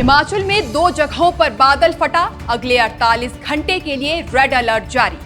हिमाचल में 2 जगहों पर बादल फटा, अगले 48 घंटे के लिए रेड अलर्ट जारी।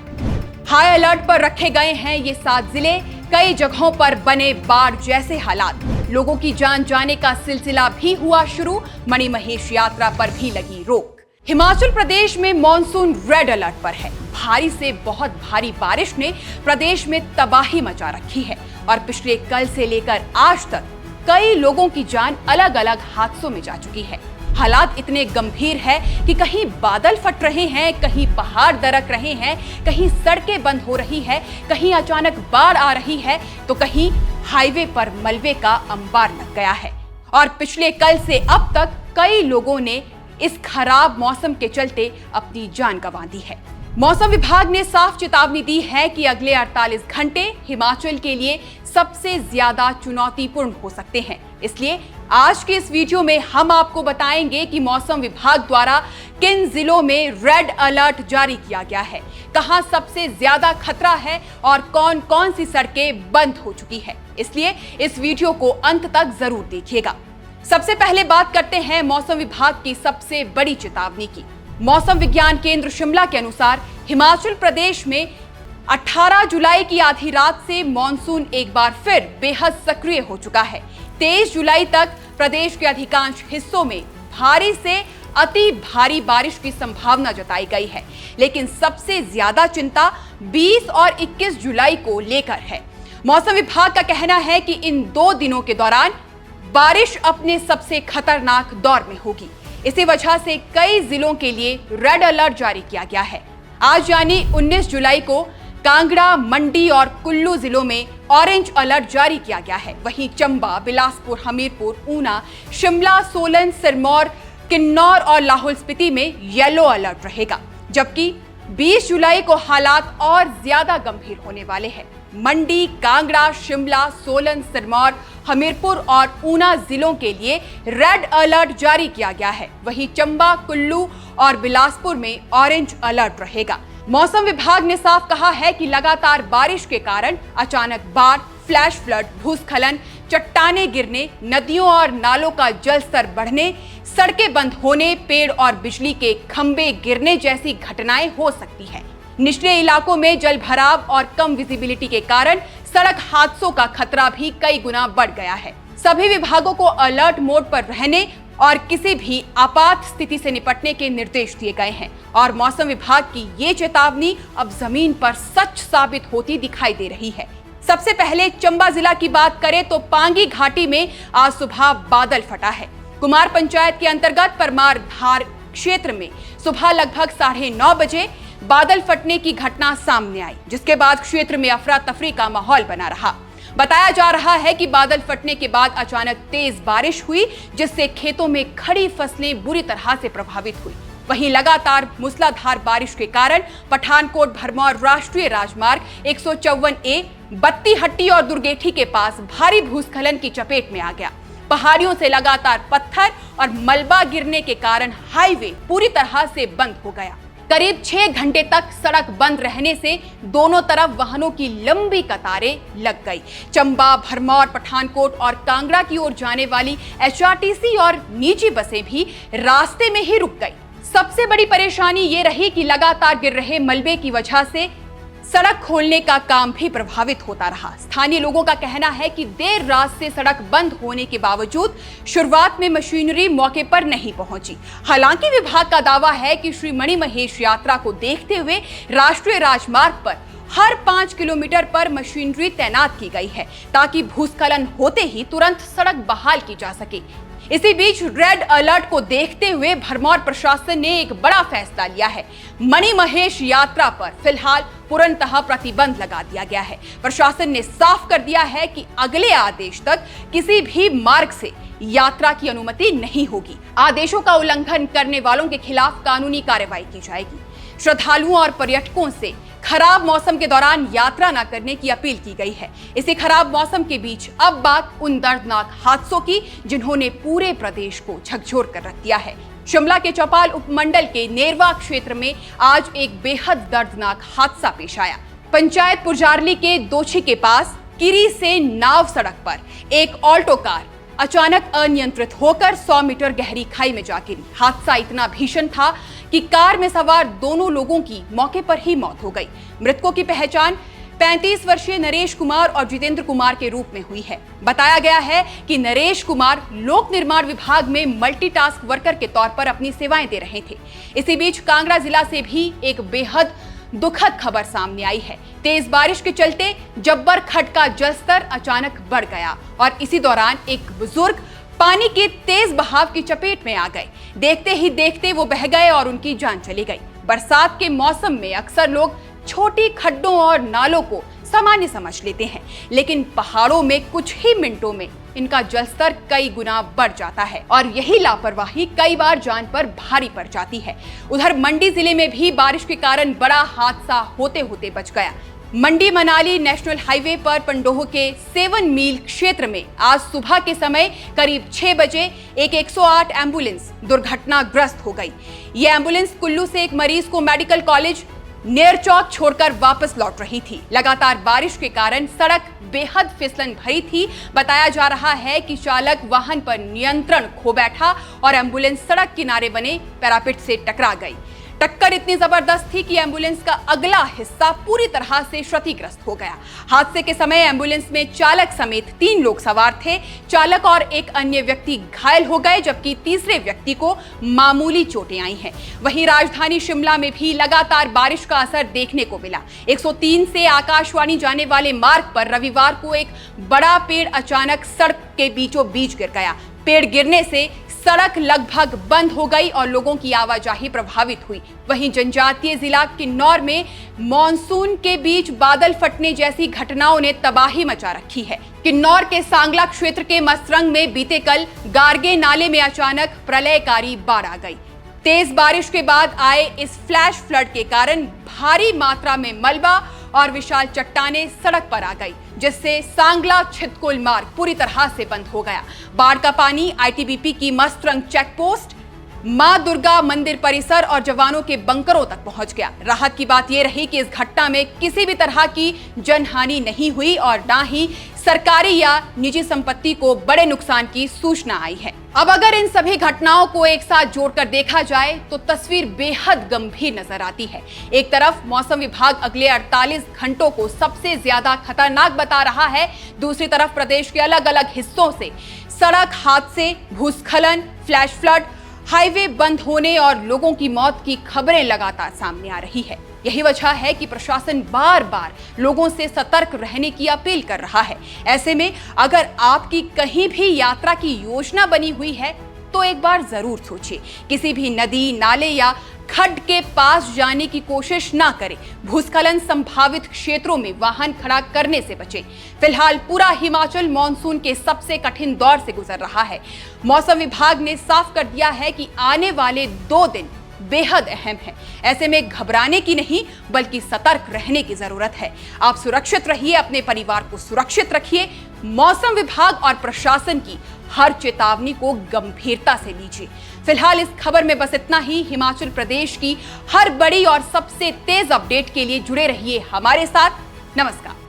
हाई अलर्ट पर रखे गए हैं ये 7 जिले। कई जगहों पर बने बाढ़ जैसे हालात। लोगों की जान जाने का सिलसिला भी हुआ शुरू। मणिमहेश यात्रा पर भी लगी रोक। हिमाचल प्रदेश में मॉनसून रेड अलर्ट पर है। भारी से बहुत भारी बारिश ने प्रदेश में तबाही मचा रखी है और पिछले कल से लेकर आज तक कई लोगों की जान अलग अलग हादसों में जा चुकी है। हालात इतने गंभीर है कि कहीं बादल फट रहे हैं, कहीं पहाड़ दरक रहे हैं, कहीं सड़कें बंद हो रही है, कहीं अचानक बाढ़ आ रही है, तो कहीं हाईवे पर मलबे का अंबार लग गया है। और पिछले कल से अब तक कई लोगों ने इस खराब मौसम के चलते अपनी जान गंवा दी है। मौसम विभाग ने साफ चेतावनी दी है कि अगले 48 घंटे हिमाचल के लिए सबसे ज्यादा चुनौतीपूर्ण हो सकते हैं। इसलिए आज के इस वीडियो में हम आपको बताएंगे कि मौसम विभाग द्वारा किन जिलों में रेड अलर्ट जारी किया गया है, कहां सबसे ज्यादा खतरा है और कौन कौन सी सड़कें बंद हो चुकी है। इसलिए इस वीडियो को अंत तक जरूर देखिएगा। सबसे पहले बात करते हैं मौसम विभाग की सबसे बड़ी चेतावनी की। मौसम विज्ञान केंद्र शिमला के अनुसार हिमाचल प्रदेश में 18 जुलाई की आधी रात से मॉनसून एक बार फिर बेहद सक्रिय हो चुका है। 23 जुलाई तक प्रदेश के अधिकांश हिस्सों में भारी से अति भारी बारिश की संभावना जताई गई है, लेकिन सबसे ज्यादा चिंता 20 और 21 जुलाई को लेकर है। मौसम विभाग का कहना है कि इन 2 दिनों के दौरान बारिश अपने सबसे खतरनाक दौर में होगी। इसी वजह से कई जिलों के लिए रेड अलर्ट जारी किया गया है। आज यानी 19 जुलाई को कांगड़ा, मंडी और कुल्लू जिलों में ऑरेंज अलर्ट जारी किया गया है। वहीं चंबा, बिलासपुर, हमीरपुर, ऊना, शिमला, सोलन, सिरमौर, किन्नौर और लाहौल स्पीति में येलो अलर्ट रहेगा। जबकि 20 जुलाई को हालात और ज्यादा गंभीर होने वाले हैं। मंडी, कांगड़ा, शिमला, सोलन, सिरमौर, हमीरपुर और ऊना जिलों के लिए रेड अलर्ट जारी किया गया है। वहीं चंबा, कुल्लू और बिलासपुर में ऑरेंज अलर्ट रहेगा। मौसम विभाग ने साफ कहा है कि लगातार बारिश के कारण अचानक बाढ़, फ्लैश फ्लड, भूस्खलन, चट्टाने गिरने, नदियों और नालों का जल स्तर बढ़ने, सड़कें बंद होने, पेड़ और बिजली के खंभे गिरने जैसी घटनाएं हो सकती हैं। निचले इलाकों में जल भराव और कम विजिबिलिटी के कारण सड़क हादसों का खतरा भी कई गुना बढ़ गया है। सभी विभागों को अलर्ट मोड पर रहने और किसी भी आपात स्थिति से निपटने के निर्देश दिए गए हैं। और मौसम विभाग की ये चेतावनी अब जमीन पर सच साबित होती दिखाई दे रही है। सबसे पहले चंबा जिला की बात करें तो पांगी घाटी में आज सुबह बादल फटा है। कुमार पंचायत के अंतर्गत परमार धार क्षेत्र में सुबह लगभग 9:30 बजे बादल फटने की घटना सामने आई, जिसके बाद क्षेत्र में अफरा तफरी का माहौल बना रहा। बताया जा रहा है कि बादल फटने के बाद अचानक तेज बारिश हुई, जिससे खेतों में खड़ी फसलें बुरी तरह से प्रभावित हुई। वहीं लगातार मूसलाधार बारिश के कारण पठानकोट भरमौर राष्ट्रीय राजमार्ग 154A बत्तीहट्टी और दुर्गेठी के पास भारी भूस्खलन की चपेट में आ गया। पहाड़ियों से लगातार पत्थर और मलबा गिरने के कारण हाईवे पूरी तरह से बंद हो गया। करीब 6 घंटे तक सड़क बंद रहने से दोनों तरफ वाहनों की लंबी कतारें लग गई। चंबा, भरमौर, पठानकोट और कांगड़ा की ओर जाने वाली HRTC और निजी बसें भी रास्ते में ही रुक गई। सबसे बड़ी परेशानी ये रही कि लगातार गिर रहे मलबे की वजह से सड़क खोलने का काम भी प्रभावित होता रहा। स्थानीय लोगों का कहना है कि देर रात से सड़क बंद होने के बावजूद शुरुआत में मशीनरी मौके पर नहीं पहुंची। हालांकि विभाग का दावा है कि श्री मणिमहेश यात्रा को देखते हुए राष्ट्रीय राजमार्ग पर हर 5 किलोमीटर पर मशीनरी तैनात की गई है, ताकि भूस्खलन होते ही तुरंत सड़क बहाल की जा सके। इसी बीच रेड अलर्ट को देखते हुए भरमौर प्रशासन ने एक बड़ा फैसला लिया है। मणिमहेश यात्रा पर फिलहाल पूर्णतः प्रतिबंध लगा दिया गया है। प्रशासन ने साफ कर दिया है कि अगले आदेश तक किसी भी मार्ग से यात्रा की अनुमति नहीं होगी। आदेशों का उल्लंघन करने वालों के खिलाफ कानूनी कार्रवाई की जाएगी। श्रद्धालुओं और पर्यटकों से खराब मौसम के दौरान यात्रा न करने की अपील की गई है। इसी खराब मौसम के बीच अब बात उन दर्दनाक हादसों की जिन्होंने पूरे प्रदेश को झकझोर कर रख दिया है। शिमला के चौपाल उपमंडल के नेरवा क्षेत्र में आज एक बेहद दर्दनाक हादसा पेश आया। पंचायत पुजारली के दोछी के पास किरी से नाव सड़क पर एक ऑल्टो कार अचानक अनियंत्रित होकर 100 मीटर गहरी खाई में जा गिरी। हादसा इतना भीषण था कि कार में सवार दोनों लोगों की मौके पर ही मौत हो गई। मृतकों की पहचान 35 वर्षीय नरेश कुमार और जितेंद्र कुमार के रूप में हुई है। बताया गया है कि नरेश कुमार लोक निर्माण विभाग में मल्टीटास्क वर्कर के तौर पर अपनी सेवाएं दे रहे थे। इसी बीच कांगड़ा जिला से भी एक बेहद दुखद खबर सामने आई है। तेज बारिश के चलते जब्बर खड्ड का जलस्तर अचानक बढ़ गया और इसी दौरान एक बुजुर्ग पानी के तेज बहाव की चपेट में आ गए। देखते ही देखते वो बह गए और उनकी जान चली गई। बरसात के मौसम में अक्सर लोग छोटी खड्डों और नालों को सामान्य समझ लेते हैं, लेकिन पहाड़ों में कुछ ही मिनटों में इनका जलस्तर कई गुना बढ़ जाता है और यही लापरवाही कई बार जान पर भारी पड़ जाती है। उधर मंडी जिले में भी बारिश के कारण बड़ा हादसा होते होते बच गया। मंडी मनाली नेशनल हाईवे पर पंडोह के 7 मील क्षेत्र में आज सुबह के समय करीब 6 बजे एक 108 एम्बुलेंस दुर्घटनाग्रस्त हो गई। ये एम्बुलेंस कुल्लू से एक मरीज को मेडिकल कॉलेज नेर चौक छोड़कर वापस लौट रही थी। लगातार बारिश के कारण सड़क बेहद फिसलन भरी थी। बताया जा रहा है कि चालक वाहन पर नियंत्रण खो बैठा और एम्बुलेंस सड़क किनारे बने पैरापेट से टकरा गई। टक्कर इतनी जबरदस्त थी कि एम्बुलेंस का अगला हिस्सा पूरी तरह से क्षतिग्रस्त हो गया। हादसे के समय एम्बुलेंस में चालक समेत 3 लोग सवार थे। चालक और एक अन्य व्यक्ति घायल हो गए, जबकि तीसरे व्यक्ति को मामूली चोटें आई हैं। वहीं राजधानी शिमला में भी लगातार बारिश का असर देखने को मिला। 103 से आकाशवाणी जाने वाले मार्ग पर रविवार को एक बड़ा पेड़ अचानक सड़क के बीचों बीच गिर गया। पेड़ गिरने से सड़क लगभग बंद हो गई और लोगों की आवाजाही प्रभावित हुई। वहीं जनजातीय जिला किन्नौर में मॉनसून के बीच बादल फटने जैसी घटनाओं ने तबाही मचा रखी है। किन्नौर के सांगला क्षेत्र के मसरंग में बीते कल गारगे नाले में अचानक प्रलयकारी बाढ़ आ गई। तेज बारिश के बाद आए इस फ्लैश फ्लड के कारण भारी मात्रा में मलबा और विशाल चट्टानें सड़क पर आ गई, जिससे सांगला छितकुल मार्ग पूरी तरह से बंद हो गया। बाढ़ का पानी आईटीबीपी की मसरंग चेक पोस्ट, मां दुर्गा मंदिर परिसर और जवानों के बंकरों तक पहुंच गया। राहत की बात यह रही कि इस घटना में किसी भी तरह की जनहानि नहीं हुई और ना ही सरकारी या निजी संपत्ति को बड़े नुकसान की सूचना आई है। अब अगर इन सभी घटनाओं को एक साथ जोड़कर देखा जाए तो तस्वीर बेहद गंभीर नजर आती है। एक तरफ मौसम विभाग अगले 48 घंटों को सबसे ज्यादा खतरनाक बता रहा है, दूसरी तरफ प्रदेश के अलग अलग हिस्सों से सड़क हादसे, भूस्खलन, फ्लैश फ्लड, हाईवे बंद होने और लोगों की मौत की खबरें लगातार सामने आ रही है। यही वजह है कि प्रशासन बार बार लोगों से सतर्क रहने की अपील कर रहा है। ऐसे में अगर आपकी कहीं भी यात्रा की योजना बनी हुई है तो एक बार जरूर सोचिए। किसी भी नदी, नाले या खड्ड के पास जाने की कोशिश ना करें। भूस्खलन संभावित क्षेत्रों में वाहन खड़ा करने से बचें। फिलहाल पूरा हिमाचल मॉनसून के सबसे कठिन दौर से गुजर रहा है। मौसम विभाग ने साफ कर दिया है कि आने वाले 2 दिन बेहद अहम है। ऐसे में घबराने की नहीं बल्कि सतर्क रहने की जरूरत है। आप सुरक्षित रहिए, अपने परिवार को सुरक्षित रखिए। मौसम विभाग और प्रशासन की हर चेतावनी को गंभीरता से लीजिए। फिलहाल इस खबर में बस इतना ही। हिमाचल प्रदेश की हर बड़ी और सबसे तेज अपडेट के लिए जुड़े रहिए हमारे साथ। नमस्कार।